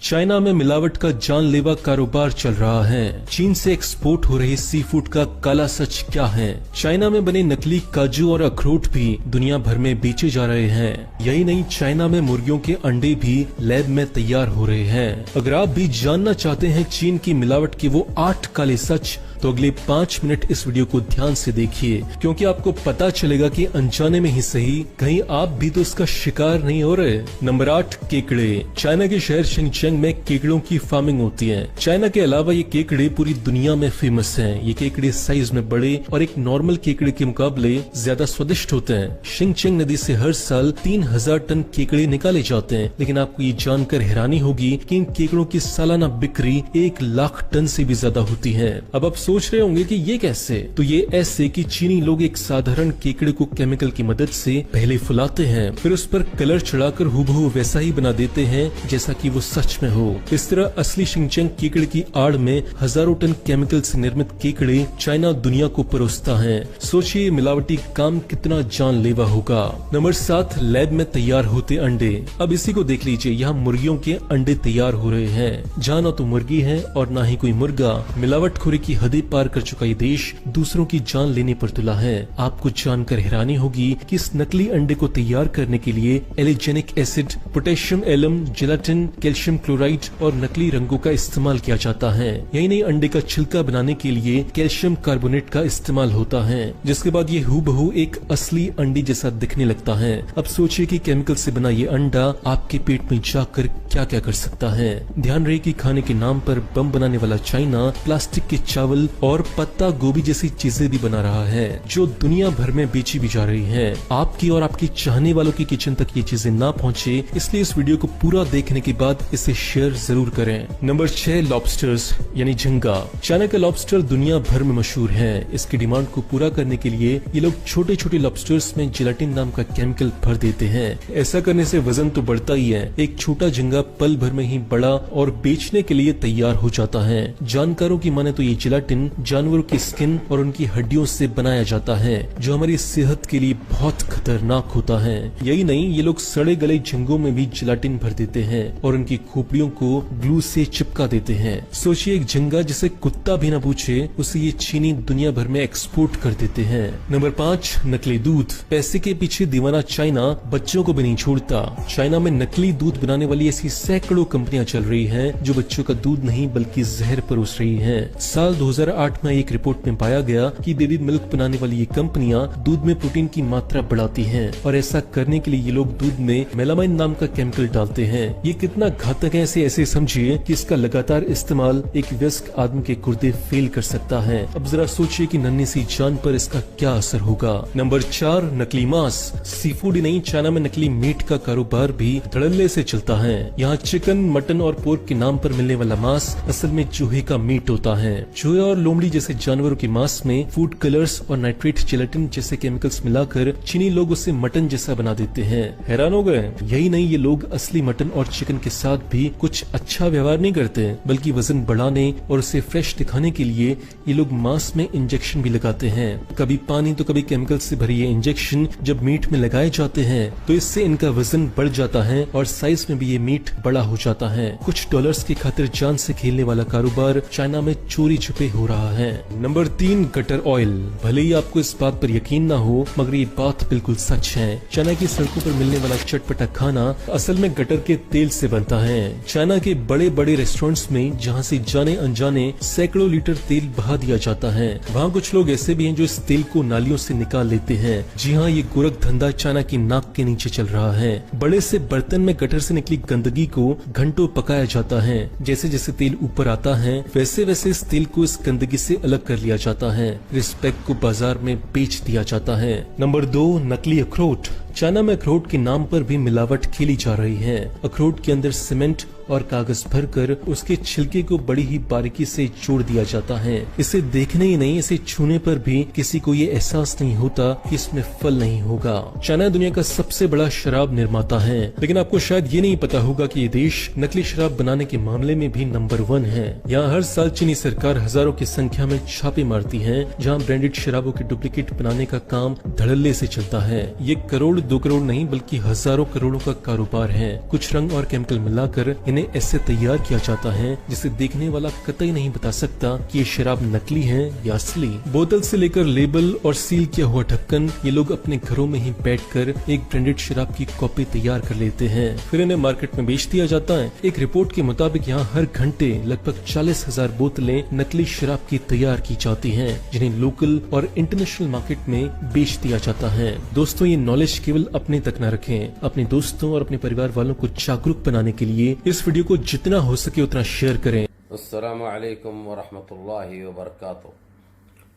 China में मिलावट का जानलेवा कारोबार चल रहा है। चीन से एक्सपोर्ट हो रहे सी फूड का काला सच क्या है? चाइना में बने नकली काजू और अखरोट भी दुनिया भर में बेचे जा रहे हैं। यही नहीं, चाइना में मुर्गियों के अंडे भी लैब में तैयार हो रहे हैं। अगर आप भी जानना चाहते हैं चीन की मिलावट के वो 8 काले सच, तो अगले 5 मिनट इस वीडियो को ध्यान से देखिए, क्योंकि आपको पता चलेगा कि अनजाने में ही सही कहीं आप भी तो इसका शिकार नहीं हो रहे। नंबर 8, केकड़े। चाइना के शहर शिनचेंग में केकड़ों की फार्मिंग होती है। चाइना के अलावा ये केकड़े पूरी दुनिया में फेमस हैं। ये केकड़े साइज में बड़े और एक नॉर्मल केकड़े के मुकाबले ज्यादा स्वादिष्ट होते हैं। शिनचेंग नदी से हर साल 3000 टन केकड़े निकाले जाते हैं, लेकिन आपको ये जानकर हैरानी होगी कि इन केकड़ों की सालाना बिक्री 1 लाख टन से भी ज्यादा होती है। अब आप सोच रहे होंगे कि ये कैसे? तो ये ऐसे कि चीनी लोग एक साधारण केकड़े को केमिकल की मदद से पहले फुलाते हैं, फिर उस पर कलर चढ़ाकर हूबहू वैसा ही बना देते हैं जैसा कि वो सच में हो। इस तरह असली शिनचेंग केकड़े की आड़ में हजारों टन केमिकल से निर्मित केकड़े चाइना दुनिया को परोसता है। सोचिए मिलावटी काम कितना जानलेवा होगा। नंबर 7, लैब में तैयार होते अंडे। अब इसी को देख लीजिए, यहाँ मुर्गियों के अंडे तैयार हो रहे हैं। जहाँ न तो मुर्गी है और न ही कोई मुर्गा। मिलावटखोरी की हदें पार कर चुका ये देश दूसरों की जान लेने पर तुला है। आपको जानकर हैरानी होगी कि इस नकली अंडे को तैयार करने के लिए alginic acid, potassium alum, gelatin, calcium chloride और नकली रंगों का इस्तेमाल किया जाता है। यही नहीं, अंडे का छिलका बनाने के लिए कैल्शियम कार्बोनेट का इस्तेमाल होता है, जिसके बाद ये हूबहू एक असली अंडे जैसा दिखने लगता है। अब सोचिए कि केमिकल से बना ये अंडा आपके पेट में जाकर क्या क्या कर सकता है। ध्यान रहे कि खाने के नाम पर बम बनाने वाला चाइना प्लास्टिक के चावल और पत्ता गोभी जैसी चीजें भी बना रहा है, जो दुनिया भर में बेची भी जा रही है। आपकी और आपकी चाहने वालों की किचन तक ये चीजें ना पहुंचे, इसलिए इस वीडियो को पूरा देखने के बाद इसे शेयर जरूर करें। नंबर 6, लॉबस्टर्स यानी झींगा। चाइना का लॉबस्टर दुनिया भर में मशहूर है। इसकी डिमांड को पूरा करने के लिए ये लोग छोटे छोटे लॉबस्टर्स में जेलाटिन नाम का केमिकल भर देते हैं। ऐसा करने से वजन तो बढ़ता ही है, एक छोटा झींगा पल भर में ही बड़ा और बेचने के लिए तैयार हो जाता है। जानकारों की माने तो ये जेलाटिन जानवरों की स्किन और उनकी हड्डियों से बनाया जाता है, जो हमारी सेहत के लिए बहुत खतरनाक होता है। यही नहीं, ये लोग सड़े गले झींगों में भी जेलाटिन भर देते हैं और उनकी खोपड़ियों को ग्लू से चिपका देते हैं। सोचिए, एक झींगा जिसे कुत्ता भी न पूछे, उसे ये चीनी दुनिया भर में एक्सपोर्ट कर देते हैं। नंबर 5, नकली दूध। पैसे के पीछे दीवाना चाइना बच्चों को भी नहीं छोड़ता। चाइना में नकली दूध बनाने वाली ऐसी सैकड़ों कंपनियां चल रही हैं, जो बच्चों का दूध नहीं बल्कि जहर परोस रही हैं। साल 2008 में एक रिपोर्ट में पाया गया कि बेबी मिल्क बनाने वाली ये कंपनियां दूध में प्रोटीन की मात्रा बढ़ाती हैं, और ऐसा करने के लिए ये लोग दूध में मेलामाइन नाम का केमिकल डालते हैं। ये कितना घातक है ऐसे समझिए कि इसका लगातार इस्तेमाल एक वयस्क आदमी के गुर्दे फेल कर सकता है। अब जरा सोचिए कि नन्ही सी जान पर इसका क्या असर होगा। नंबर 4, नकली मांस। सी फूड ही नहीं, चाइना में नकली मीट का कारोबार भी धड़ल्ले से चलता है। यहाँ चिकन, मटन और पोर्क के नाम पर मिलने वाला मांस असल में चूहे का मीट होता है। चूहे और लोमड़ी जैसे जानवरों के मांस में फूड कलर्स और नाइट्रेट जेलेटिन जैसे केमिकल्स मिलाकर चीनी लोग उसे मटन जैसा बना देते हैं। हैरान हो गए? यही नहीं, ये लोग असली मटन और चिकन के साथ भी कुछ अच्छा व्यवहार नहीं करते, बल्कि वजन बढ़ाने और उसे फ्रेश दिखाने के लिए ये लोग मांस में इंजेक्शन भी लगाते हैं। कभी पानी तो कभी केमिकल से भरी ये इंजेक्शन जब मीट में लगाए जाते हैं, तो इससे इनका वजन बढ़ जाता है और साइज में भी ये मीट बड़ा हो जाता है। कुछ डॉलर्स की खातिर जान से खेलने वाला कारोबार चाइना में चोरी छुपे हो रहा है। Number 3, gutter oil. भले ही आपको इस बात पर यकीन ना हो, मगर ये बात बिल्कुल सच है। चाइना की सड़कों पर मिलने वाला चटपटा खाना असल में गटर के तेल से बनता है। चाइना के बड़े बड़े रेस्टोरेंट्स में जहाँ से जाने अनजाने सैकड़ों लीटर तेल बहा दिया जाता है, वहाँ कुछ लोग ऐसे भी हैं जो इस तेल को नालियों से निकाल लेते हैं। जी हाँ, ये गोरख धंधा चाइना की नाक के नीचे चल रहा है। बड़े से बर्तन में गटर से निकली गंदगी को घंटों पकाया जाता है। जैसे जैसे तेल ऊपर आता है, वैसे वैसे इस तेल को इस गंदगी से अलग कर लिया जाता है। इस पैक को बाजार में बेच दिया जाता है। नंबर 2, नकली अखरोट। चाइना में अखरोट के नाम पर भी मिलावट खेली जा रही है। अखरोट के अंदर सीमेंट और कागज भरकर उसके छिलके को बड़ी ही बारीकी से जोड़ दिया जाता है। इसे देखने ही नहीं, इसे छूने पर भी किसी को ये एहसास नहीं होता कि इसमें फल नहीं होगा। चाइना दुनिया का सबसे बड़ा शराब निर्माता है, लेकिन आपको शायद ये नहीं पता होगा कि ये देश नकली शराब बनाने के मामले में भी नंबर 1 है। यहाँ हर साल चीनी सरकार हजारों की संख्या में छापे मारती है, जहाँ ब्रांडेड शराबों के डुप्लीकेट बनाने का काम धड़ल्ले से चलता है। ये करोड़ 2 करोड़ नहीं बल्कि हजारों करोड़ों का कारोबार है। कुछ रंग और केमिकल मिलाकर इन्हें जिन्हें ऐसे तैयार किया जाता है जिसे देखने वाला कतई नहीं बता सकता कि ये शराब नकली है या असली। बोतल से लेकर लेबल और सील किया हुआ ढक्कन ये लोग अपने घरों में ही बैठकर एक ब्रांडेड शराब की कॉपी तैयार कर लेते हैं, फिर इन्हें मार्केट में बेच दिया जाता है। एक रिपोर्ट के मुताबिक यहाँ हर घंटे लगभग 40,000 बोतलें नकली शराब की तैयार की जाती हैं, जिन्हें लोकल और इंटरनेशनल मार्केट में बेच दिया जाता है। दोस्तों, ये नॉलेज केवल अपने तक न रखें, अपने दोस्तों और अपने परिवार वालों को जागरूक बनाने के लिए इस वीडियो को जितना हो सके उतना शेयर करें। अस्सलामु अलैकुम व रहमतुल्लाहि व बरकातुहू।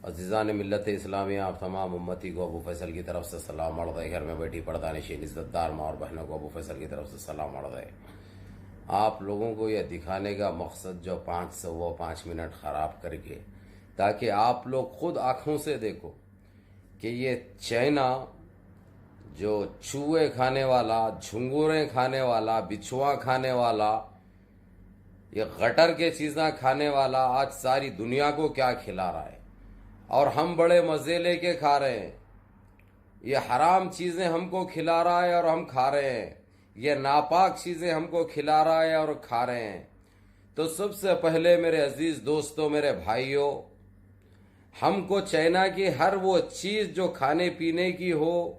अज़ीज़ान मिल्लत इस्लामिया, आप तमाम उम्मती को अबू फैसल की तरफ से सलाम अर्ज़ है। घर में बैठी पर्दानिशीन इज़्ज़तदार माँ और बहनों को अबू फैसल की तरफ से सलाम अर्ज़ है। आप लोगों को यह दिखाने का मकसद जो 5 मिनट ख़राब करके, ताकि आप लोग खुद आँखों से देखो कि ये चाइना जो चूहे खाने वाला, झुंगूरें खाने वाला, बिछुआ खाने वाला, ये गटर के चीज़ें खाने वाला आज सारी दुनिया को क्या खिला रहा है, और हम बड़े मज़े लेके खा रहे हैं। ये हराम चीज़ें हमको खिला रहा है और हम खा रहे हैं। ये नापाक चीज़ें हमको खिला रहा है और खा रहे हैं। तो सबसे पहले मेरे अजीज़ दोस्तों, मेरे भाइयों, हमको चाइना की हर वो चीज़ जो खाने पीने की हो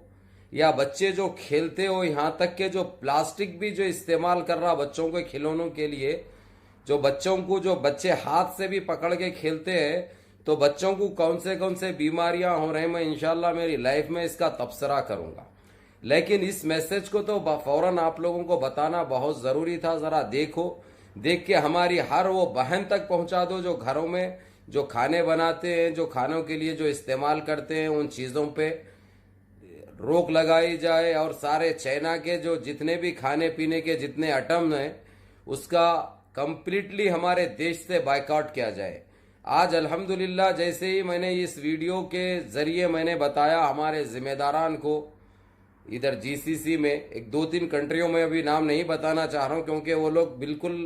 या बच्चे जो खेलते हो, यहाँ तक के जो प्लास्टिक भी जो इस्तेमाल कर रहा बच्चों के खिलौनों के लिए, जो बच्चे हाथ से भी पकड़ के खेलते हैं, तो बच्चों को कौन से बीमारियां हो रही हैं, मैं इंशाल्लाह मेरी लाइफ में इसका तबसरा करूंगा। लेकिन इस मैसेज को तो फौरन आप लोगों को बताना बहुत ज़रूरी था। ज़रा देख के हमारी हर वो बहन तक पहुंचा दो जो घरों में जो खाने बनाते हैं, जो खानों के लिए जो इस्तेमाल करते हैं, उन चीज़ों पे रोक लगाई जाए और सारे चाइना के जो जितने भी खाने पीने के जितने आइटम हैं उसका कंप्लीटली हमारे देश से बायकॉट किया जाए। आज अल्हम्दुलिल्लाह, जैसे ही मैंने इस वीडियो के ज़रिए मैंने बताया हमारे ज़िम्मेदारान को इधर जीसीसी में, एक 2-3 कंट्रियों में अभी नाम नहीं बताना चाह रहा हूँ क्योंकि वो लोग बिल्कुल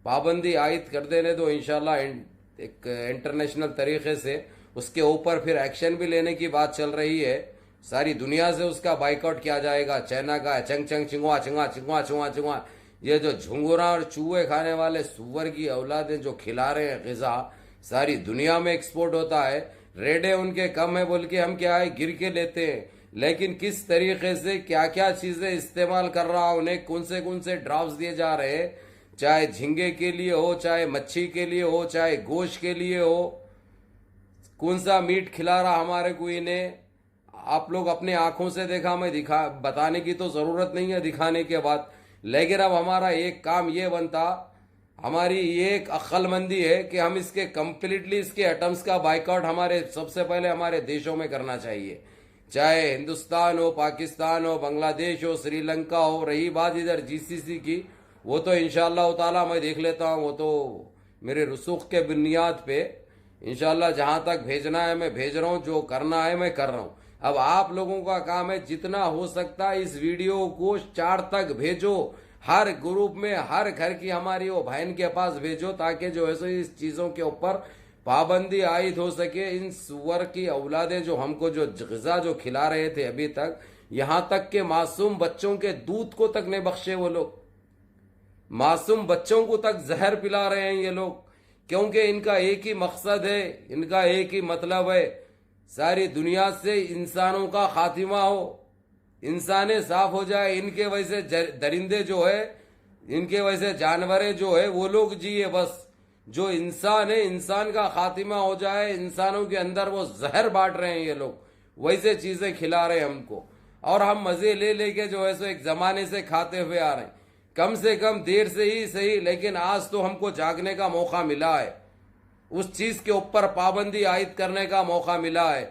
पाबंदी आयद कर देने दो इंशाल्लाह एक इंटरनेशनल तरीके से, उसके ऊपर फिर एक्शन भी लेने की बात चल रही है। सारी दुनिया से उसका बाइकआउट किया जाएगा। चाइना का चंग चिंगवा ये जो झुंगुरा और चूहे खाने वाले सुअर की औलादें जो खिला रहे हैं ग़िज़ा, सारी दुनिया में एक्सपोर्ट होता है। रेडे उनके कम है बोल के हम क्या है गिर के लेते हैं, लेकिन किस तरीके से क्या क्या चीज़ें इस्तेमाल कर रहा, उन्हें कौन से ड्रॉप्स दिए जा रहे हैं, चाहे झींगे के लिए हो, चाहे मच्छी के लिए हो, चाहे गोश्त के लिए हो, कौन सा मीट खिला रहा हमारे को इन्हें, आप लोग अपने आंखों से देखा। मैं बताने की तो ज़रूरत नहीं है दिखाने के बाद, लेकिन अब हमारा एक काम ये बनता, हमारी ये एक अक्लमंदी है कि हम इसके कंप्लीटली इसके एटम्स का बाइकआउट हमारे सबसे पहले हमारे देशों में करना चाहिए, चाहे हिंदुस्तान हो, पाकिस्तान हो, बांग्लादेश हो, श्रीलंका हो। रही बात इधर जीसीसी की, वो तो इंशाअल्लाह ताला मैं देख लेता हूँ, वो तो मेरे रसूख के बुनियाद पे इंशाअल्लाह जहाँ तक भेजना है मैं भेज रहा हूँ, जो करना है मैं कर रहा हूँ। अब आप लोगों का काम है जितना हो सकता है इस वीडियो को 4 तक भेजो, हर ग्रुप में हर घर की हमारी वो बहन के पास भेजो, ताकि जो है सो इस चीज़ों के ऊपर पाबंदी आयद हो सके। इन सुअर की औलादें जो हमको जो ग़िज़ा जो खिला रहे थे अभी तक, यहाँ तक के मासूम बच्चों के दूध को तक नहीं बख्शे वो लोग, मासूम बच्चों को तक जहर पिला रहे हैं ये लोग, क्योंकि इनका एक ही मकसद है, इनका एक ही मतलब है, सारी दुनिया से इंसानों का खात्मा हो, इंसाने साफ हो जाए, इनके वजह से दरिंदे जो है, इनके वजह से जानवरें जो है वो लोग जिए, बस जो इंसान है इंसान का खात्मा हो जाए, इंसानों के अंदर वो जहर बांट रहे हैं ये लोग, वैसे चीजें खिला रहे हैं हमको, और हम मजे ले लेके जो है सो एक जमाने से खाते हुए आ रहे हैं, कम से कम देर से ही सही, लेकिन आज तो हमको जागने का मौका मिला है, उस चीज के ऊपर पाबंदी आयद करने का मौका मिला है।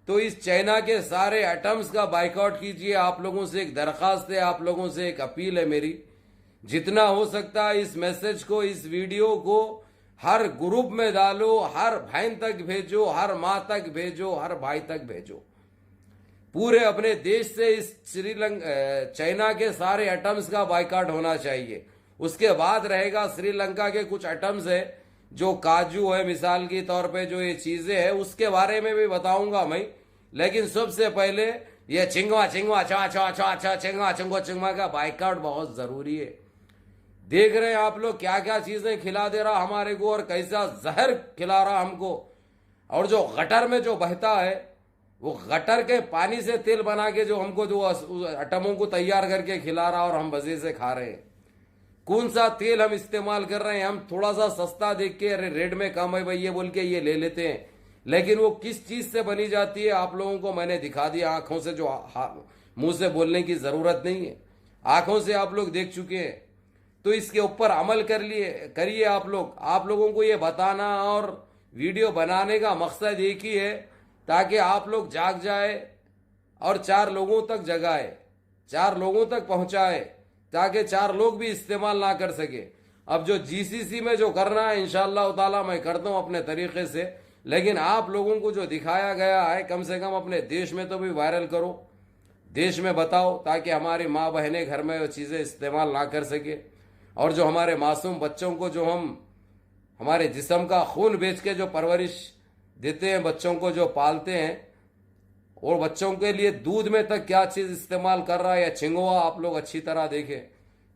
तो इस चाइना के सारे एटम्स का बाइकआउट कीजिए। आप लोगों से एक दरखास्त है, आप लोगों से एक अपील है मेरी, जितना हो सकता है इस मैसेज को, इस वीडियो को हर ग्रुप में डालो, हर बहन तक भेजो, हर माँ तक भेजो, हर भाई तक भेजो। पूरे अपने देश से इस चाइना के सारे एटम्स का बाइकआउट होना चाहिए। उसके बाद रहेगा श्रीलंका के कुछ एटम्स है, जो काजू है मिसाल के तौर पे, जो ये चीजें हैं उसके बारे में भी बताऊंगा मैं, लेकिन सबसे पहले ये चिंगवा चिंगवा चा चा चा चा चिंगवा चिंगवा चिंगवा का बाइकआउट बहुत जरूरी है। देख रहे हैं आप लोग क्या क्या चीजें खिला दे रहा हमारे को और कैसा जहर खिला रहा हमको। और जो गटर में जो बहता है वो गटर के पानी से तेल बना के जो हमको जो आइटमों को तैयार करके खिला रहा और हम मजे से खा रहे हैं। कौन सा तेल हम इस्तेमाल कर रहे हैं? हम थोड़ा सा सस्ता देख के अरे रेट में कम है भाई ये बोल के ये ले लेते हैं, लेकिन वो किस चीज से बनी जाती है आप लोगों को मैंने दिखा दिया आंखों से, जो मुंह से बोलने की जरूरत नहीं है, आंखों से आप लोग देख चुके हैं। तो इसके ऊपर अमल करिए आप लोग। आप लोगों को ये बताना और वीडियो बनाने का मकसद एक ही है ताकि आप लोग जाग जाए और 4 लोगों तक जगाए, 4 लोगों तक पहुंचाए, ताकि 4 लोग भी इस्तेमाल ना कर सके। अब जो जीसीसी में जो करना है इंशाअल्लाह ताला मैं करता हूं अपने तरीके से, लेकिन आप लोगों को जो दिखाया गया है कम से कम अपने देश में तो भी वायरल करो, देश में बताओ, ताकि हमारी माँ बहनें घर में वो चीजें इस्तेमाल ना कर सके। और जो हमारे मासूम बच्चों को जो हम हमारे जिस्म का खून बेच के जो परवरिश देते हैं, बच्चों को जो पालते हैं, और बच्चों के लिए दूध में तक क्या चीज इस्तेमाल कर रहा है या छिंगवा आप लोग अच्छी तरह देखें।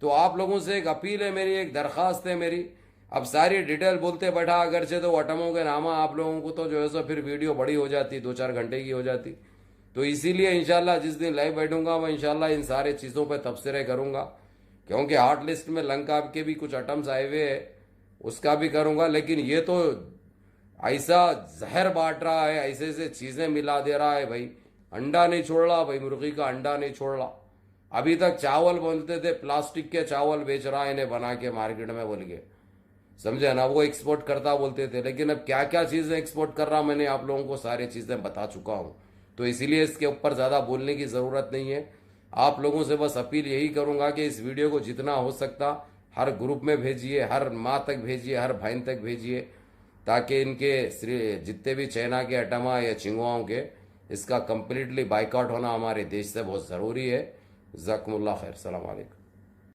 तो आप लोगों से एक अपील है मेरी, एक दरखास्त है मेरी। अब सारी डिटेल बोलते बैठा अगरचे तो आइटमों के नामा आप लोगों को तो जो है सो फिर वीडियो बड़ी हो जाती, 2-4 घंटे की हो जाती। तो इसीलिए इंशाल्लाह जिस दिन लाइव बैठूंगा मैं इंशाल्लाह इन सारे चीजों पर तबसरे करूंगा, क्योंकि हॉट लिस्ट में लंका के भी कुछ आइटम्स आए हुए हैं, उसका भी करूंगा। लेकिन ये तो ऐसा जहर बांट रहा है, ऐसे ऐसे चीजें मिला दे रहा है भाई। अंडा नहीं छोड़ रहा भाई, मुर्गी का अंडा नहीं छोड़ रहा। अभी तक चावल बोलते थे, प्लास्टिक के चावल बेच रहा है इन्हें बना के मार्केट में बोल के, समझे ना, वो एक्सपोर्ट करता बोलते थे। लेकिन अब क्या क्या चीजें एक्सपोर्ट कर रहा मैंने आप लोगों को सारी चीजें बता चुका हूं, तो इसीलिए इसके ऊपर ज्यादा बोलने की जरूरत नहीं है। आप लोगों से बस अपील यही करूंगा कि इस वीडियो को जितना हो सकता हर ग्रुप में भेजिए, हर माँ तक भेजिए, हर बहन तक भेजिए, ताकि इनके जितने भी चाइना के आइटम या चिंगुआओं के, इसका कंप्लीटली बाइकआउट होना हमारे देश से बहुत जरूरी है। जज़ाकुमुल्लाह खैर, सलाम अलैकुम।